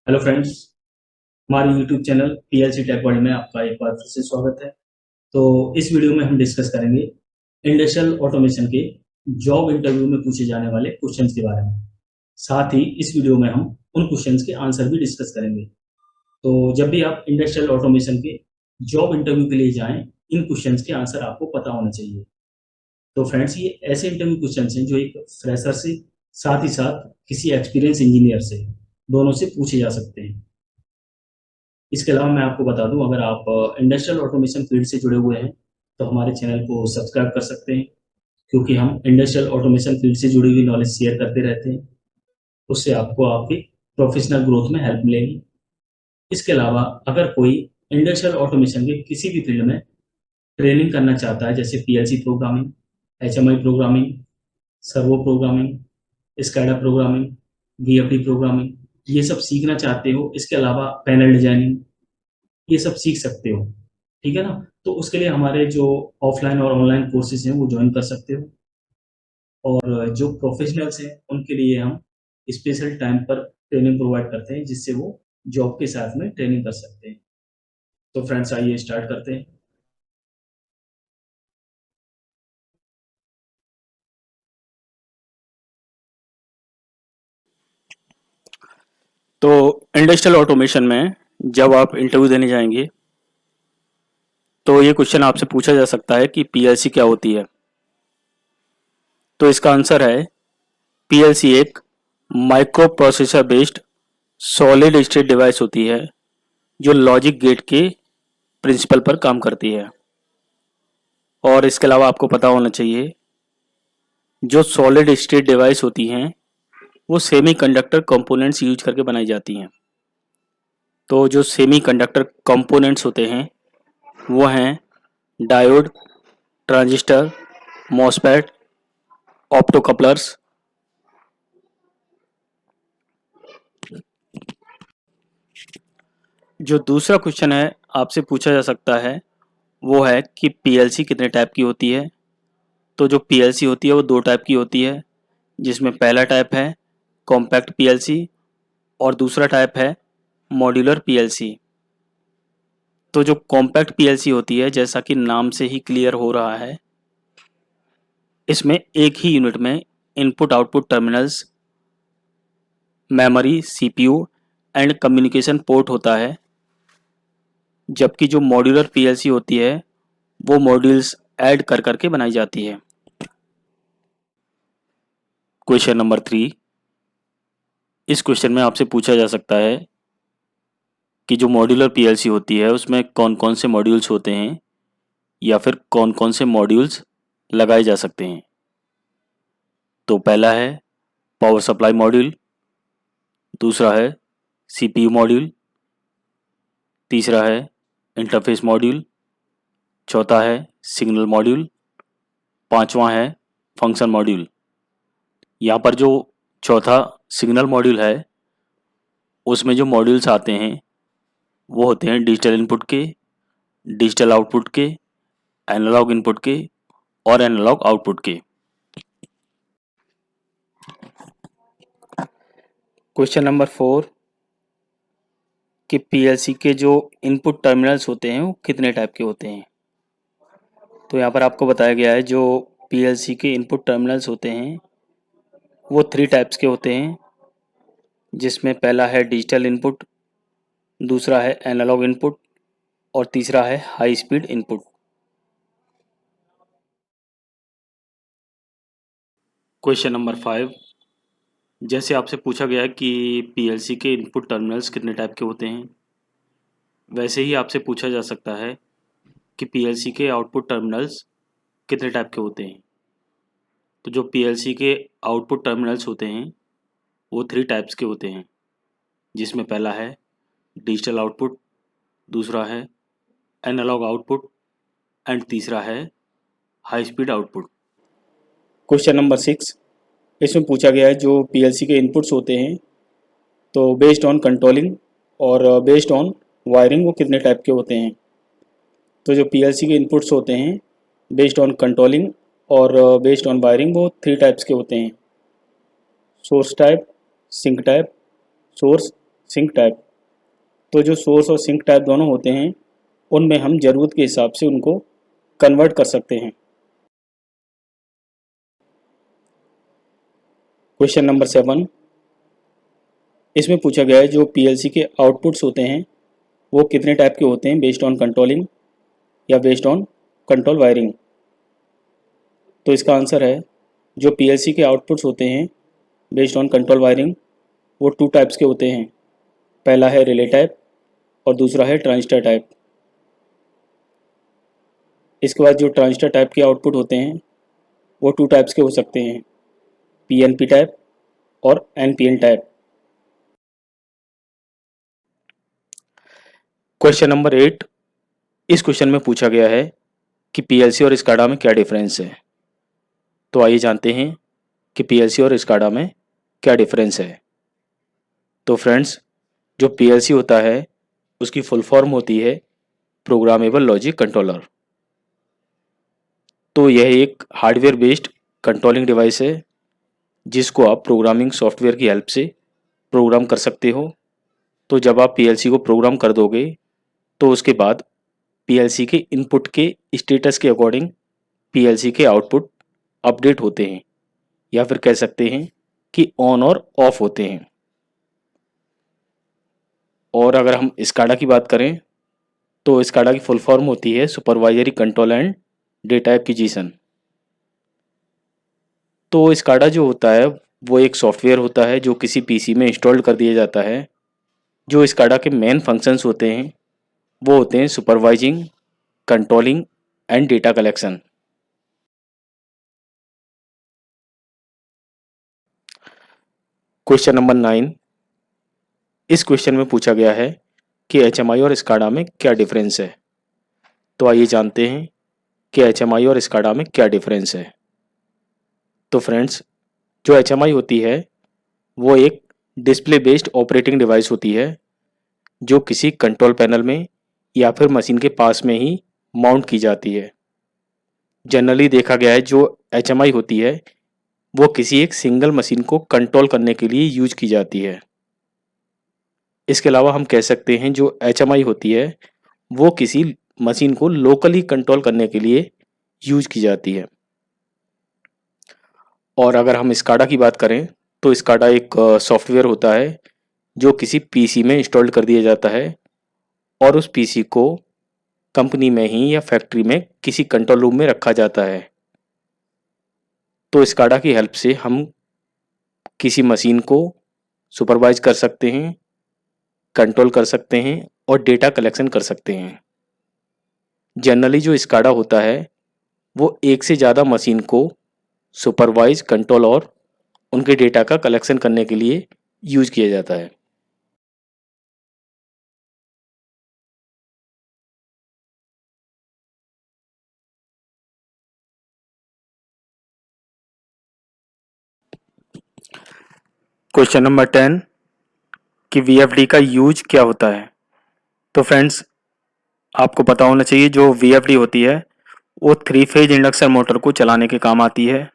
Hello friends, हमारे YouTube channel PLC tech world में आपका एक बार फिर से स्वागत है। तो इस वीडियो में हम डिस्कस करेंगे इंडस्ट्रियल ऑटोमेशन के जॉब इंटरव्यू में पूछे जाने वाले क्वेश्चंस के बारे में। साथ ही इस वीडियो में हम उन क्वेश्चंस के आंसर भी डिस्कस करेंगे। तो जब भी आप इंडस्ट्रियल ऑटोमेशन के जॉब इंटरव्यू के लिए जाएं, इन क्वेश्चंस के आंसर आपको पता होना चाहिए। तो फ्रेंड्स, ये ऐसे इंटरव्यू क्वेश्चंस हैं जो एक फ्रेशर से साथ ही साथ किसी एक्सपीरियंस इंजीनियर से दोनों से पूछे जा सकते हैं। इसके अलावा मैं आपको बता दूं, अगर आप इंडस्ट्रियल ऑटोमेशन फील्ड से जुड़े हुए हैं तो हमारे चैनल को सब्सक्राइब कर सकते हैं, क्योंकि हम इंडस्ट्रियल ऑटोमेशन फील्ड से जुड़ी हुई नॉलेज शेयर करते रहते हैं। उससे आपको आपकी प्रोफेशनल ग्रोथ में हेल्प मिलेगी। इसके अलावा अगर कोई इंडस्ट्रियल ऑटोमेशन के किसी भी फील्ड में ट्रेनिंग करना चाहता है, जैसे PLC programming, HMI programming, servo programming, SCADA programming, VFD programming, ये सब सीखना चाहते हो, इसके अलावा पैनल डिजाइनिंग, ये सब सीख सकते हो। ठीक है ना? तो उसके लिए हमारे जो ऑफलाइन और ऑनलाइन कोर्सेज हैं वो ज्वाइन कर सकते हो। और जो प्रोफेशनल्स हैं उनके लिए हम स्पेशल टाइम पर ट्रेनिंग प्रोवाइड करते हैं, जिससे वो जॉब के साथ में ट्रेनिंग कर सकते हैं। तो फ्रेंड्स, आइए स्टार्ट करते हैं। तो इंडस्ट्रियल ऑटोमेशन में जब आप इंटरव्यू देने जाएंगे तो ये क्वेश्चन आपसे पूछा जा सकता है कि पीएलसी क्या होती है। तो इसका आंसर है पीएलसी एक micro processor based solid state device होती है जो लॉजिक गेट के प्रिंसिपल पर काम करती है। और इसके अलावा आपको पता होना चाहिए जो सॉलिड स्टेट डिवाइस होती हैं वो सेमी कंडक्टर कंपोनेंट्स यूज करके बनाई जाती हैं। तो जो सेमी कंडक्टर कंपोनेंट्स होते हैं वो हैं डायोड, ट्रांजिस्टर, मॉसफेट, ऑप्टोकपलर्स। जो दूसरा क्वेश्चन है आपसे पूछा जा सकता है वो है कि पीएलसी कितने टाइप की होती है। तो जो पीएलसी होती है वो दो टाइप की होती है, जिसमें पहला टाइप है कॉम्पैक्ट पीएलसी और दूसरा टाइप है मॉड्यूलर पीएलसी। तो जो कॉम्पैक्ट पीएलसी होती है, जैसा कि नाम से ही क्लियर हो रहा है, इसमें एक ही यूनिट में input output terminals, memory, CPU and communication port होता है। जबकि जो मॉड्यूलर पीएलसी होती है वो मॉड्यूल्स ऐड कर करके बनाई जाती है। क्वेश्चन नंबर 3, इस क्वेश्चन में आपसे पूछा जा सकता है कि जो मॉड्यूलर पीएलसी होती है उसमें कौन कौन से मॉड्यूल्स होते हैं या फिर कौन कौन से मॉड्यूल्स लगाए जा सकते हैं। तो पहला है पावर सप्लाई मॉड्यूल, दूसरा है सीपीयू मॉड्यूल, तीसरा है इंटरफेस मॉड्यूल, चौथा है सिग्नल मॉड्यूल, पांचवा है फंक्शन मॉड्यूल। यहाँ पर जो चौथा सिग्नल मॉड्यूल है उसमें जो मॉड्यूल्स आते हैं वो होते हैं डिजिटल इनपुट के, डिजिटल आउटपुट के, एनालॉग इनपुट के और एनालॉग आउटपुट के। क्वेश्चन नंबर 4 कि पीएलसी के जो इनपुट टर्मिनल्स होते हैं वो कितने टाइप के होते हैं। तो यहाँ पर आपको बताया गया है जो पीएलसी के इनपुट टर्मिनल्स होते हैं वो 3 टाइप्स के होते हैं, जिसमें पहला है डिजिटल इनपुट, दूसरा है एनालॉग इनपुट और तीसरा है high speed input. Question number 5, जैसे आपसे पूछा गया है कि पीएलसी के इनपुट टर्मिनल्स कितने टाइप के होते हैं, वैसे ही आपसे पूछा जा सकता है कि पीएलसी के आउटपुट टर्मिनल्स कितने टाइप के होते हैं। तो जो पीएलसी के आउटपुट टर्मिनल्स होते हैं वो 3 टाइप्स के होते हैं, जिसमें पहला है डिजिटल आउटपुट, दूसरा है एनालॉग आउटपुट एंड तीसरा है high speed output. Question number 6, इसमें पूछा गया है जो पीएलसी के इनपुट्स होते हैं तो बेस्ड ऑन कंट्रोलिंग और बेस्ड ऑन वायरिंग वो कितने टाइप के होते हैं। तो जो पीएलसी के इनपुट्स होते हैं बेस्ड ऑन कंट्रोलिंग और बेस्ड ऑन वायरिंग वो 3 टाइप्स के होते हैं, source type, sink type, source sink type. तो जो सोर्स और सिंक टाइप दोनों होते हैं उनमें हम ज़रूरत के हिसाब से उनको कन्वर्ट कर सकते हैं। क्वेश्चन नंबर 7, इसमें पूछा गया है जो पीएलसी के आउटपुट्स होते हैं वो कितने टाइप के होते हैं बेस्ड ऑन कंट्रोलिंग या बेस्ड ऑन कंट्रोल वायरिंग। तो इसका आंसर है जो पीएलसी के आउटपुट्स होते हैं बेस्ड ऑन कंट्रोल वायरिंग वो 2 टाइप्स के होते हैं। पहला है रिले टाइप और दूसरा है ट्रांजिस्टर टाइप। इसके बाद जो ट्रांजिस्टर टाइप के आउटपुट होते हैं वो 2 टाइप्स के हो सकते हैं, पीएनपी टाइप और एनपीएन टाइप। क्वेश्चन नंबर 8, इस क्वेश्चन में पूछा गया है कि पीएलसी और स्काडा में क्या डिफरेंस है। तो आइए जानते हैं कि पीएलसी और स्काडा में क्या डिफरेंस है। तो फ्रेंड्स, जो पीएलसी होता है उसकी फुल फॉर्म होती है प्रोग्रामेबल लॉजिक कंट्रोलर। तो यह एक हार्डवेयर बेस्ड कंट्रोलिंग डिवाइस है जिसको आप प्रोग्रामिंग सॉफ्टवेयर की हेल्प से प्रोग्राम कर सकते हो। तो जब आप पीएलसी को प्रोग्राम कर दोगे तो उसके बाद पीएलसी के इनपुट के स्टेटस के अकॉर्डिंग पीएलसी के आउटपुट अपडेट होते हैं या फिर कह सकते हैं कि ऑन और ऑफ होते हैं। और अगर हम स्काडा की बात करें तो स्काडा की फुल फॉर्म होती है supervisory control and data acquisition. तो स्काडा जो होता है वो एक सॉफ्टवेयर होता है जो किसी पीसी में इंस्टॉल कर दिया जाता है। जो स्काडा के मेन फंक्शंस होते हैं वो होते हैं supervising, controlling and data collection. Question number 9, इस क्वेश्चन में पूछा गया है कि एचएमआई और स्काडा में क्या डिफरेंस है। तो आइए जानते हैं कि एचएमआई और स्काडा में क्या डिफरेंस है। तो फ्रेंड्स, जो एचएमआई होती है वो एक डिस्प्ले बेस्ड ऑपरेटिंग डिवाइस होती है जो किसी कंट्रोल पैनल में या फिर मशीन के पास में ही माउंट की जाती है। जनरली देखा गया है जो एचएमआई होती है वो किसी एक सिंगल मशीन को कंट्रोल करने के लिए यूज की जाती है। इसके अलावा हम कह सकते हैं जो एचएमआई होती है वो किसी मशीन को लोकली कंट्रोल करने के लिए यूज की जाती है। और अगर हम स्काडा की बात करें तो स्काडा एक सॉफ्टवेयर होता है जो किसी पीसी में इंस्टॉल कर दिया जाता है और उस पीसी को कंपनी में ही या फैक्ट्री में किसी कंट्रोल रूम में रखा जाता है। तो स्काडा की हेल्प से हम किसी मशीन को सुपरवाइज कर सकते हैं, कंट्रोल कर सकते हैं और डेटा कलेक्शन कर सकते हैं। जनरली जो स्काडा होता है वो एक से ज़्यादा मशीन को सुपरवाइज, कंट्रोल और उनके डेटा का कलेक्शन करने के लिए यूज किया जाता है। क्वेश्चन नंबर 10 कि वीएफडी का यूज क्या होता है। तो फ्रेंड्स, आपको पता होना चाहिए जो वीएफडी होती है वो 3 फेज इंडक्शन मोटर को चलाने के काम आती है।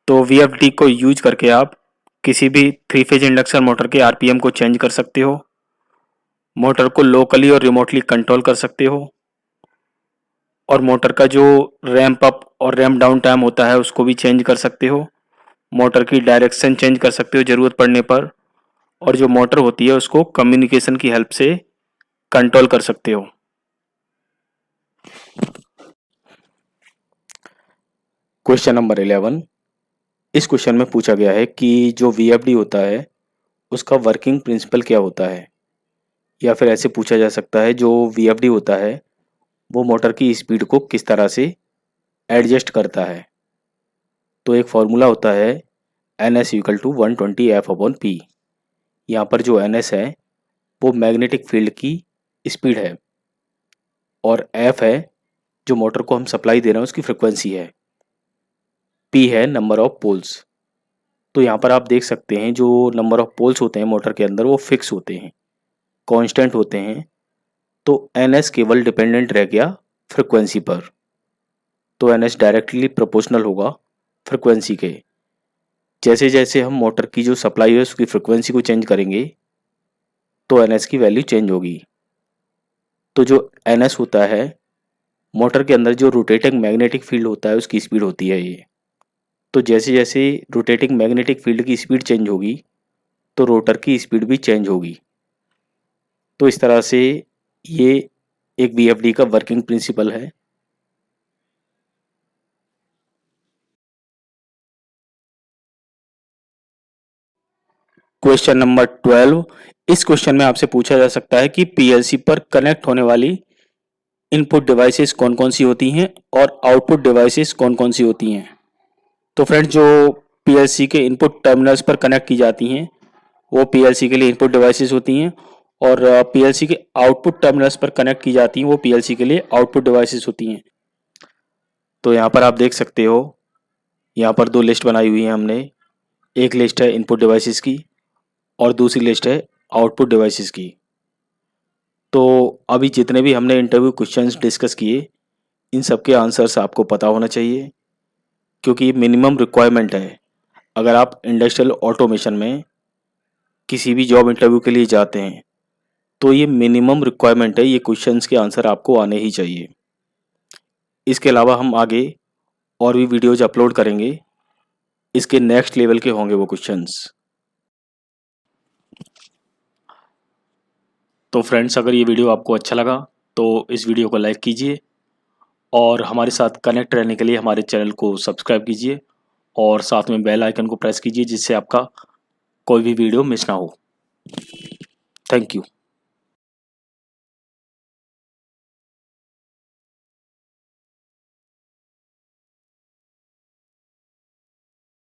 तो वीएफडी को यूज करके आप किसी भी 3 फेज इंडक्शन मोटर के आरपीएम को चेंज कर सकते हो, मोटर को लोकली और रिमोटली कंट्रोल कर सकते हो और मोटर का जो रैंप अप और रैंप डाउन टाइम होता है उसको भी चेंज कर सकते हो। मोटर की डायरेक्शन चेंज कर सकते हो ज़रूरत पड़ने पर और जो मोटर होती है उसको कम्युनिकेशन की हेल्प से कंट्रोल कर सकते हो। क्वेश्चन नंबर 11, इस क्वेश्चन में पूछा गया है कि जो वीएफडी होता है उसका वर्किंग प्रिंसिपल क्या होता है, या फिर ऐसे पूछा जा सकता है जो वीएफडी होता है वो मोटर की स्पीड को किस तरह से एडजस्ट करता है। तो एक फॉर्मूला होता है NS इक्वल टू 120 F/P। यहाँ पर जो NS है वो मैग्नेटिक फील्ड की स्पीड है और F है जो मोटर को हम सप्लाई दे रहे हैं उसकी फ्रिक्वेंसी है, P है नंबर ऑफ पोल्स। तो यहाँ पर आप देख सकते हैं जो नंबर ऑफ पोल्स होते हैं मोटर के अंदर वो फिक्स होते हैं, कांस्टेंट होते हैं। तो NS केवल डिपेंडेंट रह गया फ्रिक्वेंसी पर। तो NS डायरेक्टली प्रोपोर्शनल होगा फ्रिक्वेंसी के। जैसे जैसे हम मोटर की जो सप्लाई है उसकी फ्रिक्वेंसी को चेंज करेंगे तो NS की वैल्यू चेंज होगी। तो जो NS होता है, मोटर के अंदर जो रोटेटिंग मैग्नेटिक फील्ड होता है उसकी स्पीड होती है ये। तो जैसे जैसे रोटेटिंग मैग्नेटिक फील्ड की स्पीड चेंज होगी तो रोटर की स्पीड भी चेंज होगी। तो इस तरह से ये एक VFD का वर्किंग प्रिंसिपल है। क्वेश्चन नंबर 12, इस क्वेश्चन में आपसे पूछा जा सकता है कि PLC पर कनेक्ट होने वाली इनपुट डिवाइसेस कौन कौन सी होती हैं और आउटपुट डिवाइसेस कौन कौन सी होती हैं। तो फ्रेंड्स, जो PLC के इनपुट टर्मिनल्स पर कनेक्ट की जाती हैं वो PLC के लिए इनपुट डिवाइसेस होती हैं, और PLC के आउटपुट टर्मिनल्स पर कनेक्ट की जाती हैं वो PLC के लिए आउटपुट डिवाइसेस होती हैं। तो यहाँ पर आप देख सकते हो, यहाँ पर दो लिस्ट बनाई हुई है हमने। एक लिस्ट है इनपुट डिवाइसेस की और दूसरी लिस्ट है आउटपुट डिवाइसेस की। तो अभी जितने भी हमने इंटरव्यू क्वेश्चंस डिस्कस किए, इन सब के आंसर्स आपको पता होना चाहिए, क्योंकि ये मिनिमम रिक्वायरमेंट है। अगर आप इंडस्ट्रियल ऑटोमेशन में किसी भी जॉब इंटरव्यू के लिए जाते हैं तो ये मिनिमम रिक्वायरमेंट है, ये क्वेश्चंस के आंसर आपको आने ही चाहिए। इसके अलावा हम आगे और भी वीडियोज अपलोड करेंगे, इसके नेक्स्ट लेवल के होंगे वो क्वेश्चंस। तो फ्रेंड्स, अगर ये वीडियो आपको अच्छा लगा तो इस वीडियो को लाइक कीजिए और हमारे साथ कनेक्ट रहने के लिए हमारे चैनल को सब्सक्राइब कीजिए और साथ में बेल आइकन को प्रेस कीजिए, जिससे आपका कोई भी वीडियो मिस ना हो। Thank you.